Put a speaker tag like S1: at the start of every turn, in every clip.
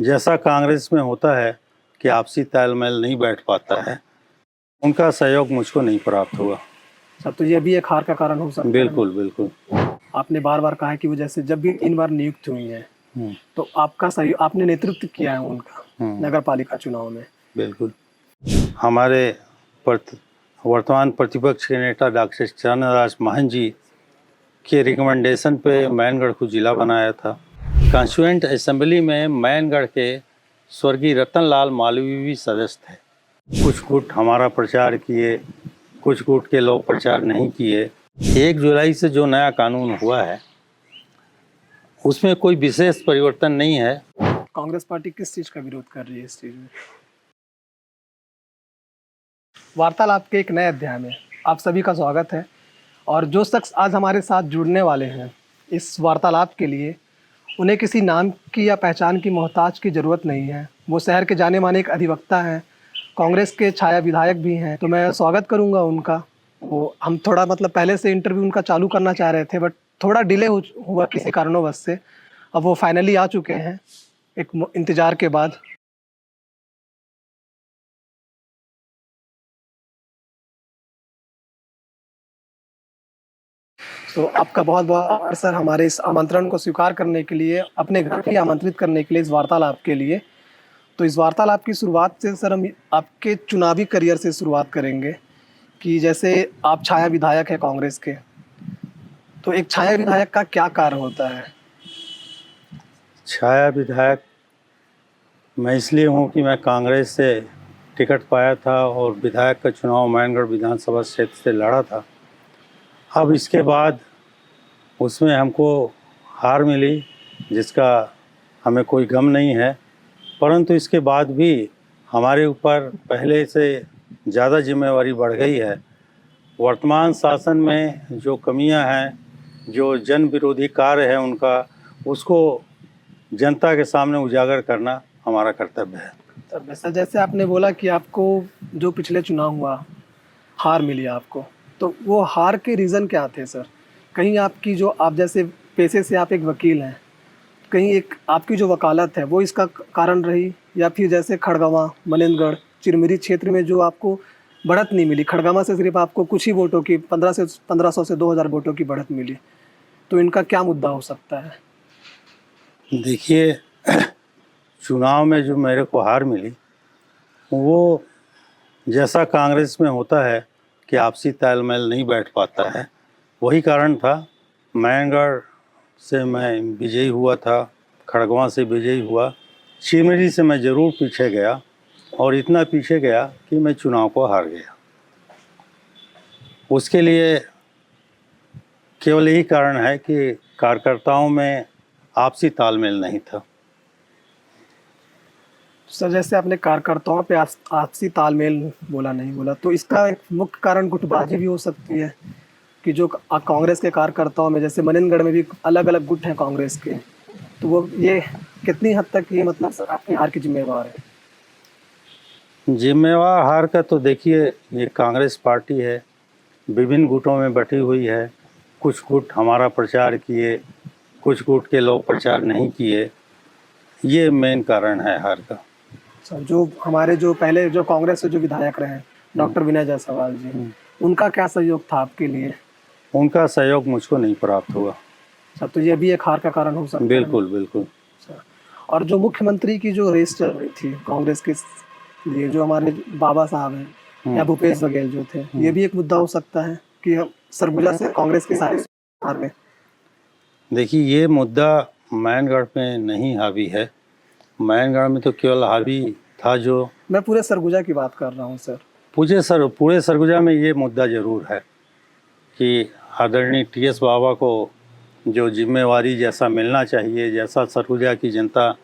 S1: जैसा कांग्रेस में होता है कि आपसी तालमेल नहीं बैठ पाता है, उनका सहयोग मुझको नहीं प्राप्त हुआ।
S2: सब तो ये भी एक हार का कारण हो सकता है।
S1: बिल्कुल बिल्कुल।
S2: आपने बार बार कहा है कि वो जैसे जब भी 3 बार नियुक्त हुई है तो आपका सहयोग, आपने नेतृत्व किया है उनका नगर पालिका चुनाव में।
S1: बिल्कुल। हमारे वर्तमान प्रतिपक्ष के नेता डॉक्टर चरणदास महंत जी के रिकमेंडेशन पे मैनगढ़ को जिला बनाया था। कॉन्स्टिट्यूएंट असेंबली में मैनगढ़ के स्वर्गीय रतनलाल मालवीय भी सदस्य थे। कुछ गुट हमारा प्रचार किए, कुछ गुट के लोग प्रचार नहीं किए। 1 जुलाई से जो नया कानून हुआ है उसमें कोई विशेष परिवर्तन नहीं है।
S2: कांग्रेस पार्टी किस चीज़ का विरोध कर रही है इस चीज़ में? वार्तालाप के एक नए अध्याय में आप सभी का स्वागत है। और जो शख्स आज हमारे साथ जुड़ने वाले हैं इस वार्तालाप के लिए, उन्हें किसी नाम की या पहचान की मोहताज की ज़रूरत नहीं है। वो शहर के जाने माने एक अधिवक्ता हैं, कांग्रेस के छाया विधायक भी हैं। तो मैं स्वागत करूंगा उनका। वो हम थोड़ा पहले से इंटरव्यू उनका चालू करना चाह रहे थे, बट थोड़ा डिले हुआ किसी कारणवश से। अब वो फाइनली आ चुके हैं एक इंतज़ार के बाद। तो आपका बहुत बहुत आभार सर, हमारे इस आमंत्रण को स्वीकार करने के लिए, अपने घर पे आमंत्रित करने के लिए, इस वार्तालाप के लिए। तो इस वार्तालाप की शुरुआत से सर हम आपके चुनावी करियर से शुरुआत करेंगे कि जैसे आप छाया विधायक हैं कांग्रेस के, तो एक छाया विधायक का क्या कार्य होता है?
S1: छाया विधायक मैं इसलिए हूँ कि मैं कांग्रेस से टिकट पाया था और विधायक का चुनाव मैनगढ़ विधानसभा क्षेत्र से लड़ा था। अब इसके बाद उसमें हमको हार मिली, जिसका हमें कोई गम नहीं है, परंतु इसके बाद भी हमारे ऊपर पहले से ज़्यादा जिम्मेवारी बढ़ गई है। वर्तमान शासन में जो कमियां हैं, जो जन विरोधी कार्य है उनका, उसको जनता के सामने उजागर करना हमारा कर्तव्य है।
S2: सर जैसे आपने बोला कि आपको जो पिछले चुनाव हुआ हार मिली आपको, तो वो हार के रीज़न क्या थे सर? कहीं आपकी जो, आप जैसे पेशे से आप एक वकील हैं, कहीं एक आपकी जो वकालत है वो इसका कारण रही, या फिर जैसे खड़गवां, मनेंद्रगढ़, चिरमिरी क्षेत्र में जो आपको बढ़त नहीं मिली, खड़गवां से सिर्फ आपको कुछ ही वोटों की 1500 से 2000 वोटों की बढ़त मिली, तो इनका क्या मुद्दा हो सकता है?
S1: देखिए, चुनाव में जो मेरे को हार मिली वो जैसा कांग्रेस में होता है कि आपसी तालमेल नहीं बैठ पाता है, वही कारण था। मैनगढ़ से मैं विजयी हुआ था, खड़गवां से विजयी हुआ, चिरमिरी से मैं ज़रूर पीछे गया, और इतना पीछे गया कि मैं चुनाव को हार गया। उसके लिए केवल यही कारण है कि कार्यकर्ताओं में आपसी तालमेल नहीं था।
S2: सर जैसे आपने कार्यकर्ताओं पे आपसी तालमेल बोला, नहीं बोला, तो इसका एक मुख्य कारण गुटबाजी भी हो सकती है कि जो कांग्रेस के कार्यकर्ताओं में, जैसे मनेंद्रगढ़ में भी अलग अलग गुट हैं कांग्रेस के, तो वो ये कितनी हद तक ये सर आपकी हार की जिम्मेवार है?
S1: जिम्मेवार हार का तो देखिए, ये कांग्रेस पार्टी है, विभिन्न गुटों में बटी हुई है। कुछ गुट हमारा प्रचार किए, कुछ गुट के लोग प्रचार नहीं किए, ये मेन कारण है हार का।
S2: सर जो हमारे जो पहले जो कांग्रेस से जो विधायक रहे डॉक्टर विनय जायसवाल जी, उनका क्या सहयोग था आपके लिए?
S1: उनका सहयोग मुझको नहीं प्राप्त हुआ।
S2: सर तो ये भी एक हार का कारण हो सकता है?
S1: बिल्कुल बिल्कुल।
S2: सर और जो मुख्यमंत्री की जो रेस चल रही थी कांग्रेस के लिए, जो हमारे बाबा साहब हैं या भूपेश बघेल जो थे, ये भी एक मुद्दा हो सकता है कि हम सरगुजा से कांग्रेस की सारी हार में?
S1: देखिए, ये मुद्दा मैनगढ़ में नहीं हावी है। मैनगढ़ में तो केवल हावी था जो,
S2: मैं पूरे सरगुजा की बात कर रहा हूँ सर।
S1: पूरे सरगुजा में ये मुद्दा ज़रूर है कि आदरणीय टीएस बाबा को जो जिम्मेवारी जैसा मिलना चाहिए, जैसा सरगुजा की जनता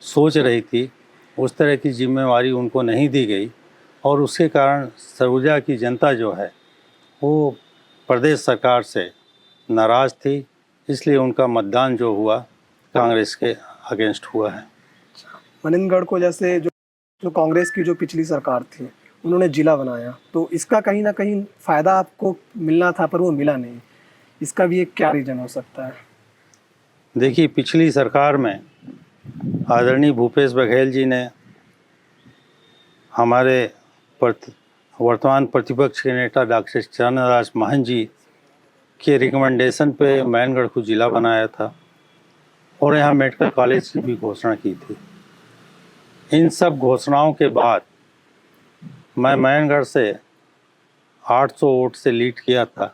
S1: सोच रही थी, उस तरह की जिम्मेवारी उनको नहीं दी गई, और उसके कारण सरगुजा की जनता जो है वो प्रदेश सरकार से नाराज़ थी। इसलिए उनका मतदान जो हुआ कांग्रेस के अगेंस्ट हुआ है।
S2: मनेंद्रगढ़ को जैसे जो कांग्रेस की जो पिछली सरकार थी उन्होंने जिला बनाया, तो इसका कहीं ना कहीं फ़ायदा आपको मिलना था पर वो मिला नहीं, इसका भी एक क्या रीज़न हो सकता है?
S1: देखिए, पिछली सरकार में आदरणीय भूपेश बघेल जी ने हमारे वर्तमान प्रतिपक्ष के नेता डॉक्टर चरणदास महंत जी के रिकमेंडेशन पे मैनगढ़ को ज़िला बनाया था और यहाँ मेडिकल कॉलेज की भी घोषणा की थी। इन सब घोषणाओं के बाद मैं मैनगढ़ से 800 वोट से लीड किया था,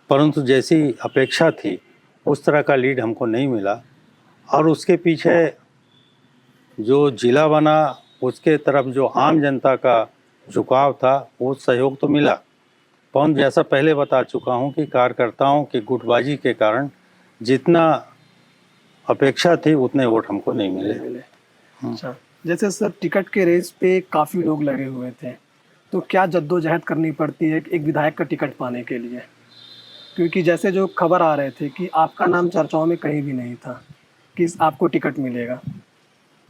S1: परंतु जैसी अपेक्षा थी उस तरह का लीड हमको नहीं मिला और उसके पीछे जो ज़िला बना उसके तरफ जो आम जनता का झुकाव था वो सहयोग तो मिला, परंतु जैसा पहले बता चुका हूँ कि कार्यकर्ताओं की गुटबाजी के कारण जितना अपेक्षा थी उतने वोट हमको नहीं मिले।
S2: अच्छा, जैसे सर टिकट के रेस पे काफ़ी लोग लगे हुए थे, तो क्या जद्दोजहद करनी पड़ती है एक विधायक का टिकट पाने के लिए? क्योंकि जैसे जो खबर आ रहे थे कि आपका नाम चर्चाओं में कहीं भी नहीं था कि आपको टिकट मिलेगा,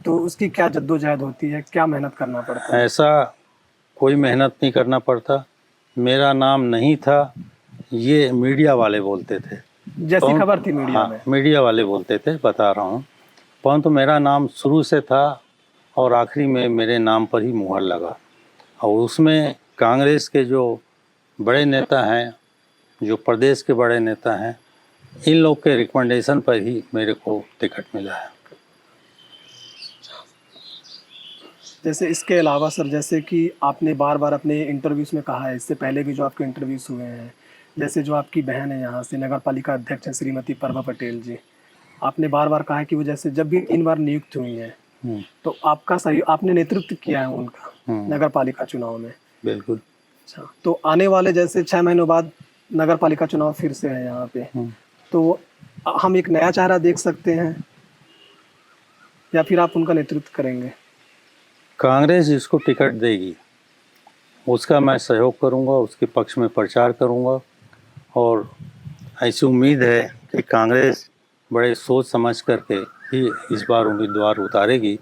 S2: तो उसकी क्या जद्दोजहद होती है, क्या मेहनत करना पड़ता है?
S1: ऐसा कोई मेहनत नहीं करना पड़ता, मेरा नाम नहीं था ये मीडिया वाले बोलते थे।
S2: जैसी खबर थी मीडिया में।
S1: मीडिया वाले बोलते थे, बता रहा हूँ, परंतु मेरा नाम शुरू से था और आखिरी में मेरे नाम पर ही मुहर लगा और उसमें कांग्रेस के जो बड़े नेता हैं, जो प्रदेश के बड़े नेता हैं, इन लोग के रिकमेंडेशन पर ही मेरे को टिकट मिला है।
S2: जैसे इसके अलावा सर, जैसे कि आपने बार बार अपने इंटरव्यूज़ में कहा है, इससे पहले भी जो आपके इंटरव्यूज़ हुए हैं, जैसे जो आपकी बहन है यहाँ से नगर पालिका अध्यक्ष हैं श्रीमती प्रभा पटेल जी, आपने बार बार कहा है कि वो जैसे जब भी 3 बार नियुक्त हुई हैं तो आपका सही आपने नेतृत्व किया है उनका नगर पालिका चुनाव में।
S1: बिल्कुल।
S2: अच्छा, तो आने वाले जैसे 6 महीनों बाद नगर पालिका चुनाव फिर से है यहाँ पे, तो हम एक नया चेहरा देख सकते हैं या फिर आप उनका नेतृत्व करेंगे?
S1: कांग्रेस जिसको टिकट देगी उसका मैं सहयोग करूंगा, उसके पक्ष में प्रचार करूंगा और ऐसी उम्मीद है कि कांग्रेस बड़े सोच समझ करके ही इस बार उम्मीदवार उतारेगी,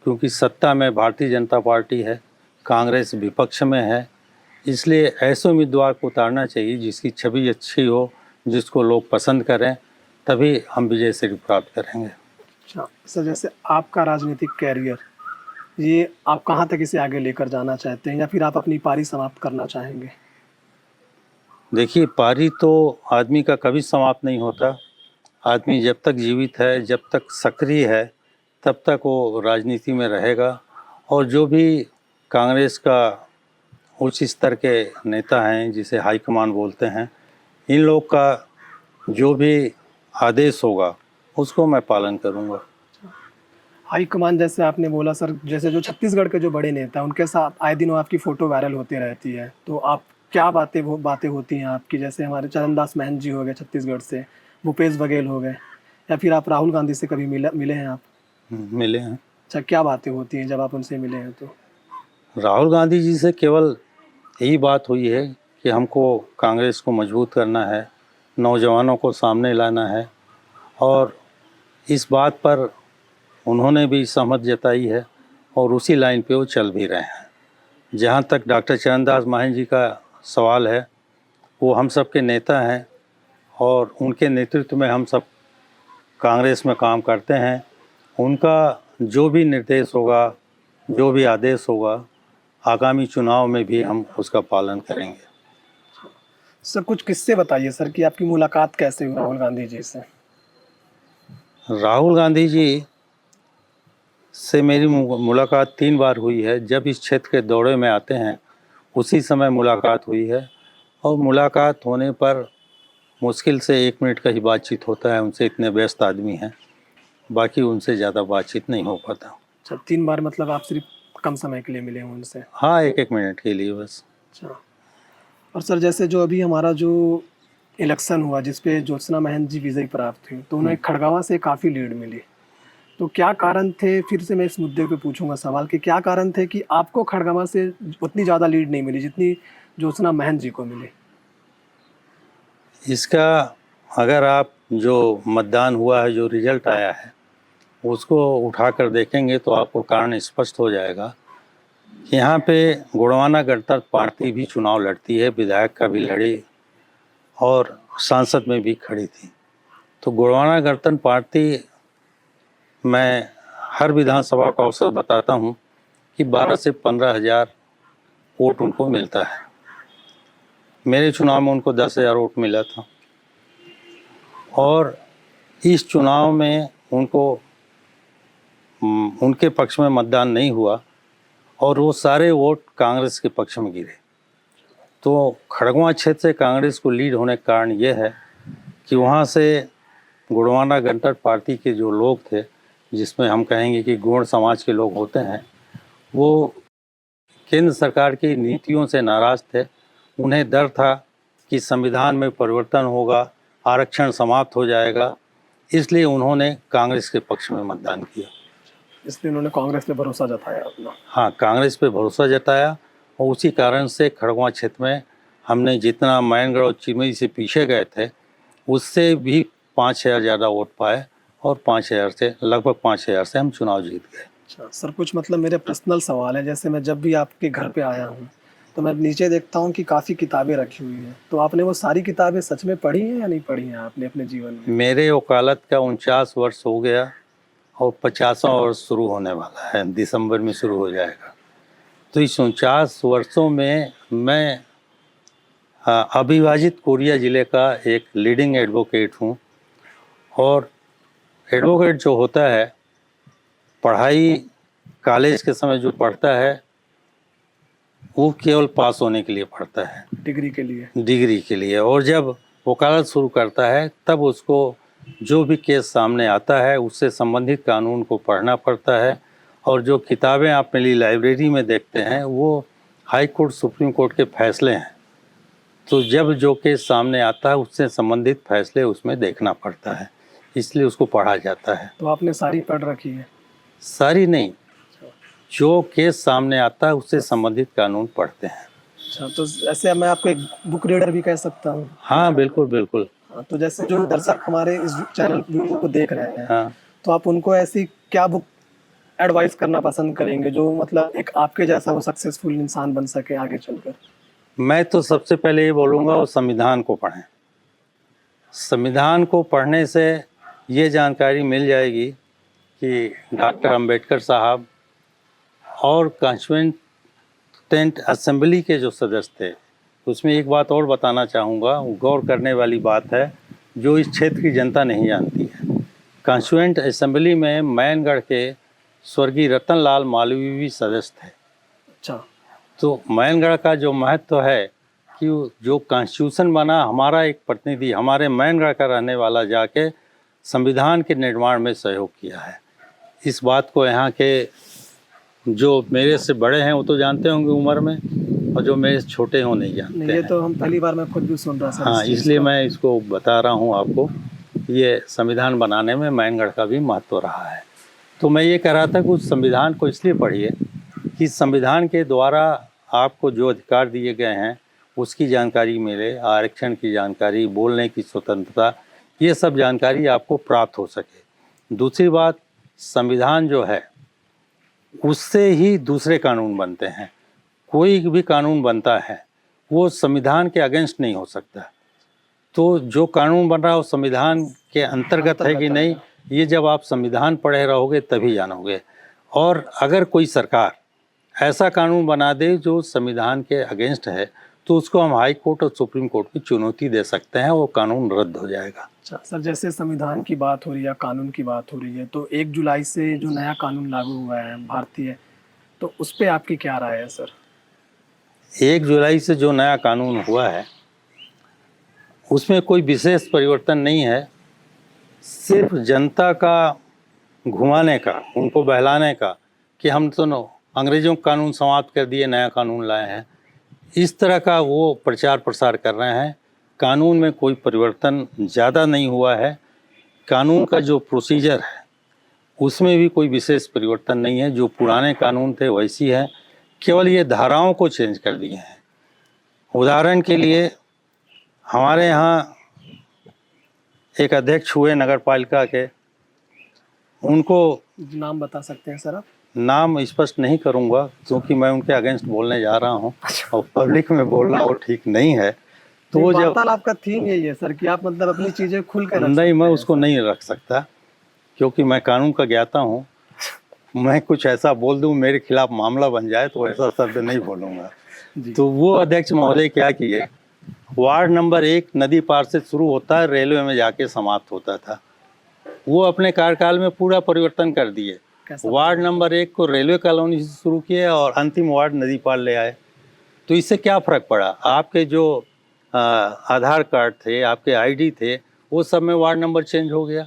S1: क्योंकि सत्ता में भारतीय जनता पार्टी है, कांग्रेस विपक्ष में है, इसलिए ऐसे उम्मीदवार को उतारना चाहिए जिसकी छवि अच्छी हो, जिसको लोग पसंद करें, तभी हम विजय श्री प्राप्त करेंगे।
S2: अच्छा सर, जैसे आपका राजनीतिक कैरियर ये आप कहाँ तक इसे आगे लेकर जाना चाहते हैं या फिर आप अपनी पारी समाप्त करना चाहेंगे?
S1: देखिए, पारी तो आदमी का कभी समाप्त नहीं होता। आदमी जब तक जीवित है, जब तक सक्रिय है, तब तक वो राजनीति में रहेगा और जो भी कांग्रेस का उच्च स्तर के नेता हैं, जिसे हाईकमान बोलते हैं, इन लोग का जो भी आदेश होगा उसको मैं पालन करूंगा।
S2: हाईकमान जैसे आपने बोला सर, जैसे जो छत्तीसगढ़ के जो बड़े नेता हैं उनके साथ आए दिन आपकी फ़ोटो वायरल होती रहती है, तो आप क्या बातें होती हैं आपकी? जैसे हमारे चरणदास महंत जी हो गए छत्तीसगढ़ से, भूपेश बघेल हो गए, या फिर आप राहुल गांधी से कभी मिले हैं आप?
S1: मिले हैं।
S2: अच्छा, क्या बातें होती हैं जब आप उनसे मिले हैं तो?
S1: राहुल गांधी जी से केवल यही बात हुई है कि हमको कांग्रेस को मजबूत करना है, नौजवानों को सामने लाना है और इस बात पर उन्होंने भी सहमत जताई है और उसी लाइन पे वो चल भी रहे हैं। जहाँ तक डॉक्टर चरणदास महंत जी का सवाल है, वो हम सब के नेता हैं और उनके नेतृत्व में हम सब कांग्रेस में काम करते हैं। उनका जो भी निर्देश होगा, जो भी आदेश होगा, आगामी चुनाव में भी हम उसका पालन करेंगे।
S2: सर कुछ किस्से बताइए सर कि आपकी मुलाकात कैसे हुई राहुल गांधी जी से?
S1: राहुल गांधी जी से मेरी मुलाकात 3 बार हुई है। जब इस क्षेत्र के दौरे में आते हैं उसी समय मुलाकात हुई है और मुलाकात होने पर मुश्किल से 1 मिनट का ही बातचीत होता है। उनसे इतने व्यस्त आदमी हैं, बाकी उनसे ज़्यादा बातचीत नहीं हो पाता।
S2: अच्छा, 3 बार मतलब आप सिर्फ कम समय के लिए मिले हैं उनसे?
S1: हाँ, 1-1 मिनट के लिए बस।
S2: अच्छा, और सर जैसे जो अभी हमारा जो इलेक्शन हुआ जिसपे ज्योत्सना महंत जी विजयी प्राप्त हुई, तो उन्हें खड़गवां से काफ़ी लीड मिली, तो क्या कारण थे? फिर से मैं इस मुद्दे पे पूछूंगा सवाल कि क्या कारण थे कि आपको खड़गवां से उतनी ज़्यादा लीड नहीं मिली जितनी ज्योत्सना महंत जी को मिली?
S1: इसका अगर आप जो मतदान हुआ है, जो रिजल्ट आया है, उसको उठाकर देखेंगे तो आपको कारण स्पष्ट हो जाएगा कि यहाँ पे गोंडवाना गणतंत्र पार्टी भी चुनाव लड़ती है, विधायक का भी लड़ी और सांसद में भी खड़ी थी। तो गोंडवाना गणतंत्र पार्टी में हर विधानसभा का अवसर बताता हूँ कि 12 से 15,000 वोट उनको मिलता है। मेरे चुनाव में उनको 10,000 वोट मिला था और इस चुनाव में उनको उनके पक्ष में मतदान नहीं हुआ और वो सारे वोट कांग्रेस के पक्ष में गिरे। तो खड़गवां क्षेत्र से कांग्रेस को लीड होने का कारण ये है कि वहाँ से गुड़वाना गणतंत्र पार्टी के जो लोग थे, जिसमें हम कहेंगे कि गौड़ समाज के लोग होते हैं, वो केंद्र सरकार की नीतियों से नाराज थे। उन्हें डर था कि संविधान में परिवर्तन होगा, आरक्षण समाप्त हो जाएगा, इसलिए उन्होंने कांग्रेस के पक्ष में मतदान किया।
S2: इसलिए उन्होंने कांग्रेस पे भरोसा जताया अपना।
S1: हाँ, कांग्रेस पे भरोसा जताया और उसी कारण से खड़गवां क्षेत्र में हमने जितना मैनगढ़ और चिमई से पीछे गए थे, उससे भी 5,000 ज़्यादा वोट पाए और 5,000 से लगभग 5,000 से हम चुनाव जीत गए।
S2: अच्छा सर, कुछ मतलब मेरे पर्सनल सवाल है। जैसे मैं जब भी आपके घर पे आया हूँ तो मैं नीचे देखता हूँ कि काफ़ी किताबें रखी हुई हैं, तो आपने वो सारी किताबें सच में पढ़ी हैं या नहीं पढ़ी हैं आपने अपने जीवन में?
S1: मेरे वकालत का 49 वर्ष हो गया और 50वां वर्ष शुरू होने वाला है, दिसंबर में शुरू हो जाएगा। तो इस 49 वर्षों में मैं अविभाजित कोरिया ज़िले का एक लीडिंग एडवोकेट हूँ और एडवोकेट जो होता है, पढ़ाई कॉलेज के समय जो पढ़ता है वो केवल पास होने के लिए पढ़ता है,
S2: डिग्री के लिए।
S1: और जब वकालत शुरू करता है तब उसको जो भी केस सामने आता है उससे संबंधित कानून को पढ़ना पड़ता है। और जो किताबें आप मेरी लाइब्रेरी में देखते हैं वो हाई कोर्ट, सुप्रीम कोर्ट के फैसले हैं। तो जब जो केस सामने आता है उससे संबंधित फैसले उसमें देखना पड़ता है, इसलिए उसको पढ़ा जाता है।
S2: तो आपने सारी पढ़ रखी है?
S1: सारी नहीं, जो केस सामने आता है उससे संबंधित कानून पढ़ते हैं।
S2: अच्छा, तो ऐसे मैं आपको एक बुक रीडर भी कह सकता हूँ?
S1: हाँ बिल्कुल बिल्कुल।
S2: तो जैसे जो दर्शक हमारे इस चैनल वीडियो को देख रहे हैं,
S1: हाँ,
S2: तो आप उनको ऐसी क्या बुक एडवाइस करना पसंद करेंगे जो मतलब एक आपके जैसा वो सक्सेसफुल इंसान बन सके आगे चलकर?
S1: मैं तो सबसे पहले ये बोलूँगा वो संविधान को पढ़ें। संविधान को पढ़ने से ये जानकारी मिल जाएगी कि डॉक्टर अंबेडकर साहब और कॉन्स्टिट्यूएंट असेंबली के जो सदस्य थे, उसमें एक बात और बताना चाहूँगा, गौर करने वाली बात है जो इस क्षेत्र की जनता नहीं जानती है। कॉन्स्टिट्यूएंट असेंबली में मैनगढ़ के स्वर्गीय रतन लाल मालवीय भी सदस्य थे।
S2: अच्छा,
S1: तो मैनगढ़ का जो महत्व है कि जो कॉन्स्टिट्यूशन बना, हमारा एक प्रतिनिधि हमारे मैनगढ़ का रहने वाला जाके संविधान के निर्माण में सहयोग किया है। इस बात को यहाँ के जो मेरे से बड़े हैं वो तो जानते होंगे उम्र में, और जो मेरे से छोटे हैं वो नहीं जानते
S2: ये
S1: हैं।
S2: तो हम पहली बार मैं खुद भी सुन रहा था।
S1: हाँ, इसलिए मैं इसको बता रहा हूँ आपको। ये संविधान बनाने में मैनगढ़ का भी महत्व रहा है। तो मैं ये कह रहा था कि उस संविधान को इसलिए पढ़िए कि संविधान के द्वारा आपको जो अधिकार दिए गए हैं उसकी जानकारी मिले, आरक्षण की जानकारी, बोलने की स्वतंत्रता, ये सब जानकारी आपको प्राप्त हो सके। दूसरी बात, संविधान जो है उससे ही दूसरे कानून बनते हैं। कोई भी कानून बनता है वो संविधान के अगेंस्ट नहीं हो सकता। तो जो कानून बन रहा है वो संविधान के अंतर्गत है कि नहीं, ये जब आप संविधान पढ़े रहोगे तभी जानोगे। और अगर कोई सरकार ऐसा कानून बना दे जो संविधान के अगेंस्ट है तो उसको हम हाई कोर्ट और सुप्रीम कोर्ट की चुनौती दे सकते हैं, वो कानून रद्द हो जाएगा।
S2: अच्छा सर, जैसे संविधान की बात हो रही है, कानून की बात हो रही है, तो 1 जुलाई से जो नया कानून लागू हुआ है भारतीय, तो उस पर आपकी क्या राय है सर?
S1: 1 जुलाई से जो नया कानून हुआ है उसमें कोई विशेष परिवर्तन नहीं है, सिर्फ जनता का घुमाने का, उनको बहलाने का कि हम तो अंग्रेज़ों का कानून समाप्त कर दिए, नया कानून लाए हैं, इस तरह का वो प्रचार प्रसार कर रहे हैं। कानून में कोई परिवर्तन ज़्यादा नहीं हुआ है। कानून का जो प्रोसीजर है उसमें भी कोई विशेष परिवर्तन नहीं है, जो पुराने कानून थे वैसी है, केवल ये धाराओं को चेंज कर दिए हैं। उदाहरण के लिए हमारे यहाँ एक अध्यक्ष हुए नगर पालिका के, उनको
S2: नाम बता सकते हैं सर आप?
S1: नाम स्पष्ट नहीं करूंगा क्योंकि मैं उनके अगेंस्ट बोलने जा रहा हूं और पब्लिक में बोलना वो ठीक नहीं है। तो वो जब
S2: वार्तालाप का थीम यही है सर कि आप मतलब अपनी चीज़ें खुल कर
S1: नहीं, मैं उसको नहीं रख सकता क्योंकि मैं कानून का ज्ञाता हूं मैं कुछ ऐसा बोल दूं मेरे खिलाफ मामला बन जाए तो ऐसा शब्द नहीं बोलूंगा।
S2: जी।
S1: तो वो अध्यक्ष महोदय क्या किए, वार्ड नंबर 1 नदी पार से शुरू होता है, रेलवे में जाके समाप्त होता था। वो अपने कार्यकाल में पूरा परिवर्तन कर दिए।
S2: कैसा?
S1: वार्ड नंबर 1 को रेलवे कॉलोनी से शुरू किए और अंतिम वार्ड नदी पार ले आए। तो इससे क्या फ़र्क पड़ा, आपके जो आधार कार्ड थे, आपके आईडी थे, वो सब में वार्ड नंबर चेंज हो गया,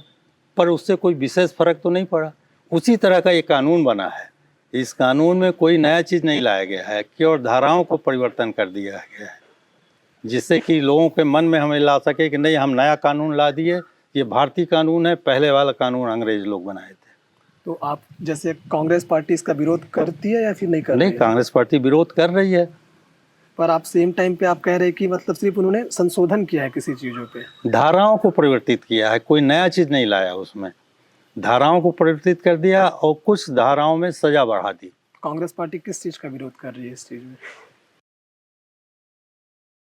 S1: पर उससे कोई विशेष फ़र्क तो नहीं पड़ा। उसी तरह का ये कानून बना है। इस कानून में कोई नया चीज़ नहीं लाया गया है, केवल धाराओं को परिवर्तन कर दिया गया है, जिससे कि लोगों के मन में हमें ला सके कि नहीं, हम नया कानून ला दिए, ये भारतीय कानून है, पहले वाला कानून अंग्रेज लोग बनाए थे।
S2: तो आप जैसे कांग्रेस पार्टी इसका विरोध करती है या फिर नहीं करती
S1: नहीं,
S2: है?
S1: कांग्रेस पार्टी विरोध कर रही है।
S2: पर आप सेम टाइम पे आप कह रहे हैं कि मतलब सिर्फ उन्होंने संशोधन किया है किसी चीज़ों पे।
S1: धाराओं को परिवर्तित किया है, कोई नया चीज़ नहीं लाया उसमें। धाराओं को परिवर्तित कर दिया और कुछ धाराओं में सज़ा बढ़ा दी।
S2: कांग्रेस पार्टी किस चीज़ का विरोध कर रही है इस चीज़ में?